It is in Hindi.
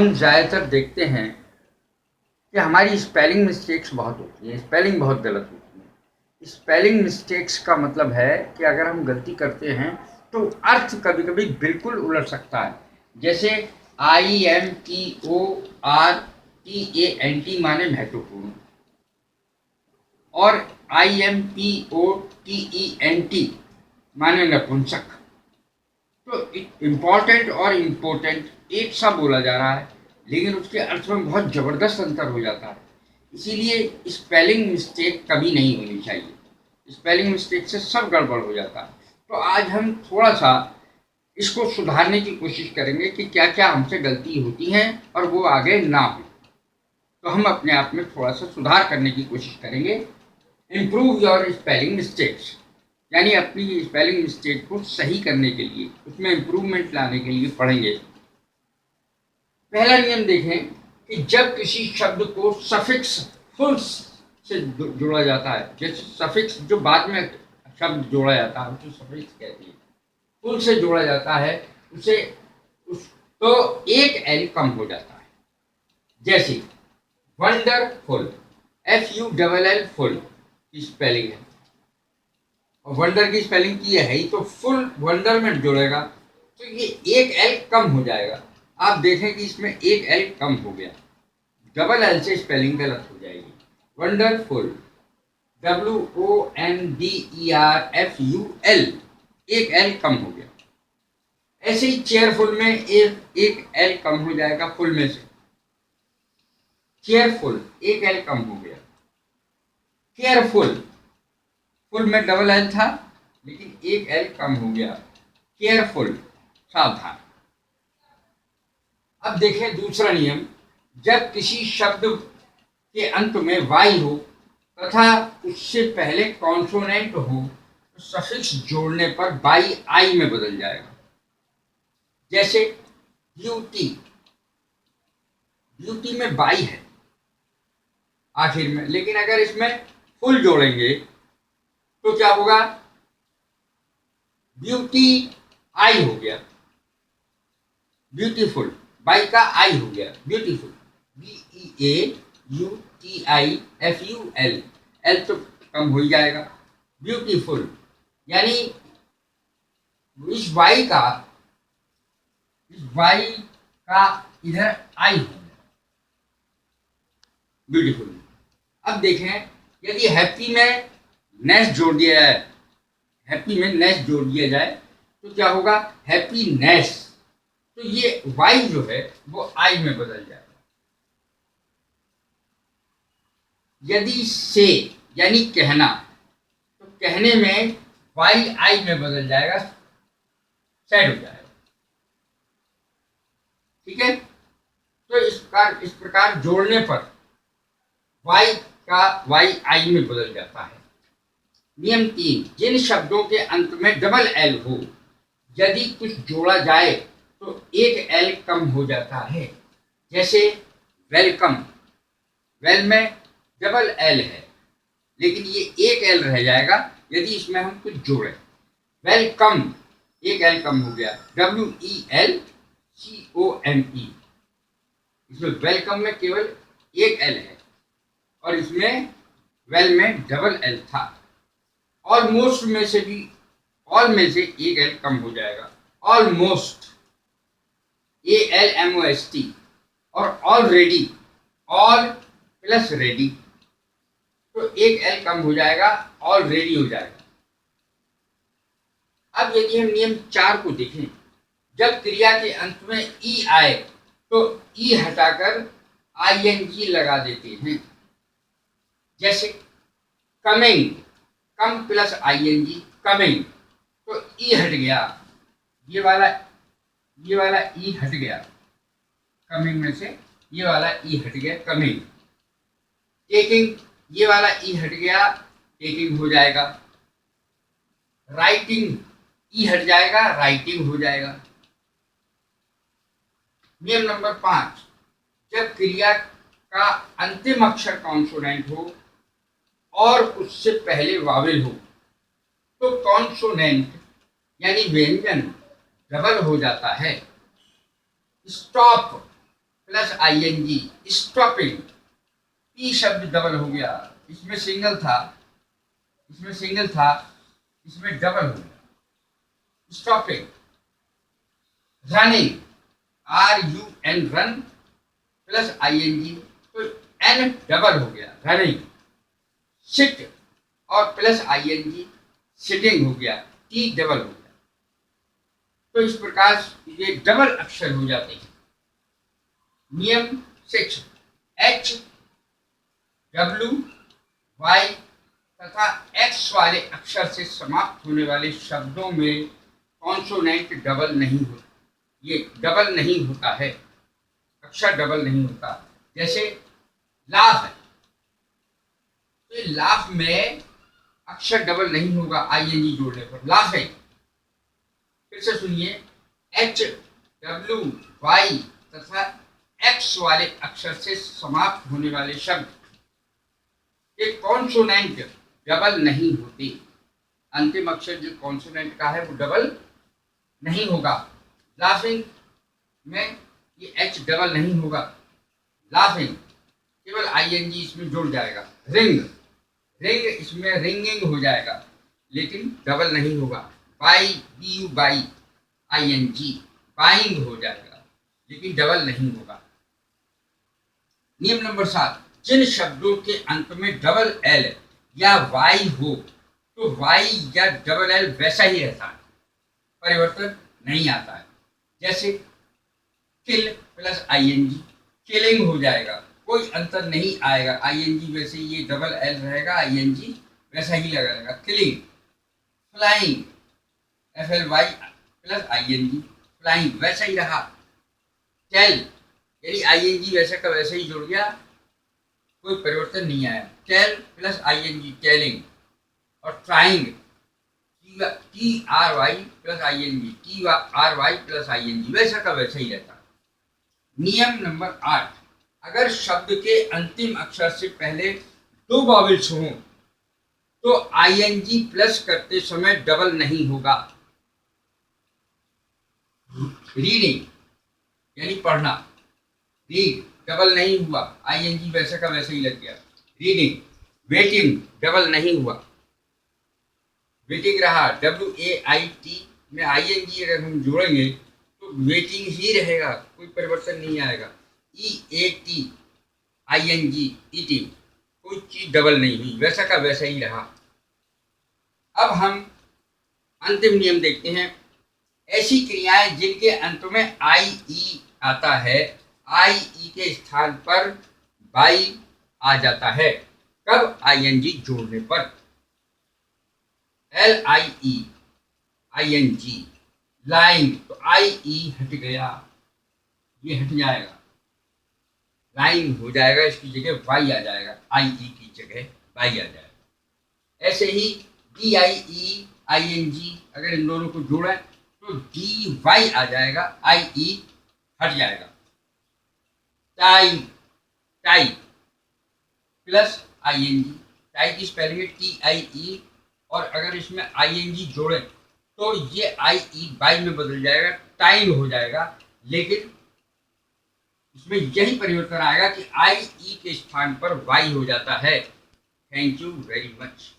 हम ज़्यादातर देखते हैं कि हमारी स्पेलिंग मिस्टेक्स बहुत होती हैं, स्पेलिंग बहुत गलत होती है। स्पेलिंग मिस्टेक्स का मतलब है कि अगर हम गलती करते हैं तो अर्थ कभी-कभी बिल्कुल उलट सकता है। जैसे IMPORTANT माने महत्वपूर्ण और IMPOTENT माने नपुंसक। तो इम्पॉर्टेंट और इम्पोर्टेंट एक सा बोला जा रहा है, लेकिन उसके अर्थ में बहुत ज़बरदस्त अंतर हो जाता है। इसीलिए स्पेलिंग मिस्टेक कभी नहीं होनी चाहिए। स्पेलिंग मिस्टेक से सब गड़बड़ हो जाता है। तो आज हम थोड़ा सा इसको सुधारने की कोशिश करेंगे कि क्या क्या हमसे गलती होती हैं और वो आगे ना हो। तो हम अपने आप में थोड़ा सा सुधार करने की कोशिश करेंगे। इम्प्रूव योर स्पेलिंग मिस्टेक्स, यानी अपनी स्पेलिंग मिस्टेक को सही करने के लिए, उसमें इम्प्रूवमेंट लाने के लिए पढ़ेंगे। पहला नियम देखें कि जब किसी शब्द को सफिक्स फुल से जोड़ा जाता है, जैसे सफिक्स जो बाद में शब्द जोड़ा जाता है उसे सफिक्स कहते हैं, फुल से जोड़ा जाता है उसे तो एक एल कम हो जाता है। जैसे वंडरफुल, FULL फुल की स्पेलिंग है और वंडर की स्पेलिंग की है ही, तो फुल वंडर में जोड़ेगा तो ये एक एल कम हो जाएगा। आप देखें कि इसमें एक एल कम हो गया, डबल एल से स्पेलिंग गलत हो जाएगी। वंडरफुल WONDERFUL, एक एल कम हो गया। ऐसे ही चेयरफुल में एक एल कम हो जाएगा फुल में से, चेयरफुल एक एल कम हो गया। केयरफुल, फुल में डबल एल था लेकिन एक एल कम हो गया। केयरफुल, सावधान। अब देखें दूसरा नियम, जब किसी शब्द के अंत में वाई हो तथा उससे पहले कॉन्सोनेंट हो तो सफिक्स जोड़ने पर बाई आई में बदल जाएगा। जैसे ब्यूटी, ब्यूटी में बाई है आखिर में, लेकिन अगर इसमें फुल जोड़ेंगे तो क्या होगा, ब्यूटी आई हो गया, ब्यूटीफुल, बाई का आई हो गया, ब्यूटीफुल, BEAUTIFUL, एल तो कम हो ही जाएगा। ब्यूटीफुल यानी इस वाई का इधर आई हो गया, ब्यूटीफुल। अब देखें यदि हैप्पी में नेस जोड़ दिया जाए, हैप्पी में नेस जोड़ दिया जाए तो क्या होगा, हैप्पीनेस, तो ये वाई जो है वो आई में बदल जाएगा। यदि से यानी कहना, तो कहने में वाई आई में बदल जाएगा, सैड हो जाएगा। ठीक है, तो इस प्रकार जोड़ने पर वाई का वाई आई में बदल जाता है। नियम 3, जिन शब्दों के अंत में डबल एल हो, यदि कुछ जोड़ा जाए तो एक एल कम हो जाता है। जैसे वेलकम, वेल में डबल एल है लेकिन ये एक एल रह जाएगा यदि इसमें हम कुछ जोड़ें। वेलकम, एक एल कम हो गया, WELCOME, इसमें वेलकम में केवल एक एल है और इसमें वेल में डबल एल था। ऑलमोस्ट में से भी, ऑल में से एक एल कम हो जाएगा, ऑलमोस्ट, ALMOST, और ऑलरेडी, ऑल प्लस रेडी, तो एक एल कम हो जाएगा, ऑलरेडी हो जाएगा। अब यदि हम नियम 4 को देखें, जब क्रिया के अंत में ई आए तो ई हटाकर ING लगा देते हैं। जैसे कमिंग, कम प्लस ING, कमिंग, तो ई हट गया, ये वाला ई हट गया, कमिंग में से ये वाला ई हट गया, कमिंग। टेकिंग, ये वाला ई हट गया, टेकिंग हो जाएगा। राइटिंग, ई हट जाएगा, राइटिंग हो जाएगा। नियम नंबर 5, जब क्रिया का अंतिम अक्षर कॉन्सोनेंट हो और उससे पहले वावेल हो तो कॉन्सोनेंट यानी व्यंजन डबल हो जाता है। Stop plus ING stopping, P शब्द डबल हो गया, इसमें सिंगल था, इसमें डबल हो गया, stopping. Running, RUN run plus ING तो एन डबल हो गया रनिंग। सिट और प्लस आईएनजी सिटिंग हो गया, टी डबल हो गया। तो इस प्रकार ये डबल अक्षर हो जाते हैं। नियम 6, H, W, Y तथा X वाले अक्षर से समाप्त होने वाले शब्दों में कॉन्सोनेंट डबल नहीं होता, ये डबल नहीं होता है, अक्षर डबल नहीं होता। जैसे लाभ है, तो लाभ में अक्षर डबल नहीं होगा आईएनजी जोड़ने पर, लाभ है। फिर से सुनिए, H, W, Y तथा X वाले अक्षर से समाप्त होने वाले शब्द के कॉन्सोनेंट डबल नहीं होते। अंतिम अक्षर जो कॉन्सोनेंट का है वो डबल नहीं होगा। लाफिंग में ये H डबल नहीं होगा, लाफिंग केवल आईएनजी इसमें जुड़ जाएगा। रिंग, रिंग इसमें रिंगिंग हो जाएगा, लेकिन डबल नहीं होगा। Buy, BU buy ING buying हो जाएगा, लेकिन डबल नहीं होगा। नियम नंबर 7, जिन शब्दों के अंत में डबल एल या वाई हो तो वाई या डबल एल वैसा ही रहता है, परिवर्तन नहीं आता है। जैसे किल प्लस आईएनजी किलिंग हो जाएगा, कोई अंतर नहीं आएगा, आईएनजी वैसे ये डबल एल रहेगा, आईएनजी वैसा ही लगा रहेगा, killing. Flying, FLY plus ING flying वैसा ही रहा। टेल यानी आईएनजी वैसा का वैसा ही जुड़ गया, कोई परिवर्तन नहीं आया। Tell plus I N G telling. और trying, TRY plus I N G TRY plus I N G वैसा का वैसा ही रहता। नियम नंबर 8, अगर शब्द के अंतिम अक्षर से पहले 2 वॉवेल्स हों तो आईएनजी प्लस करते समय डबल नहीं होगा। रीडिंग यानी पढ़ना, रीड डबल नहीं हुआ, आईएनजी वैसा का वैसा ही लग गया, रीडिंग। वेटिंग डबल नहीं हुआ, वेटिंग रहा, WAIT में आईएनजी अगर हम जोड़ेंगे तो वेटिंग ही रहेगा, कोई परिवर्तन नहीं आएगा। EAT ING ईटिंग, कोई चीज डबल नहीं हुई, वैसा का वैसा ही रहा। अब हम अंतिम नियम देखते हैं। ऐसी क्रियाएं जिनके अंत में IE आता है, IE के स्थान पर बाई आ जाता है, कब? ING जोड़ने पर। LIE ING लाइंग, तो IE हट गया, ये हट जाएगा, लाइंग हो जाएगा, इसकी जगह वाई आ जाएगा, IE की जगह वाई आ जाएगा। ऐसे ही DIE ING अगर इन दोनों को जोड़ा तो DY आ जाएगा, IE हट जाएगा। Tie, tie plus ING, tie की स्पेलिंग है TIE, और अगर इसमें ING जोड़े तो ये IE बाई में बदल जाएगा, टाइम हो जाएगा, लेकिन इसमें यही परिवर्तन आएगा कि IE के स्थान पर Y हो जाता है। Thank you very much.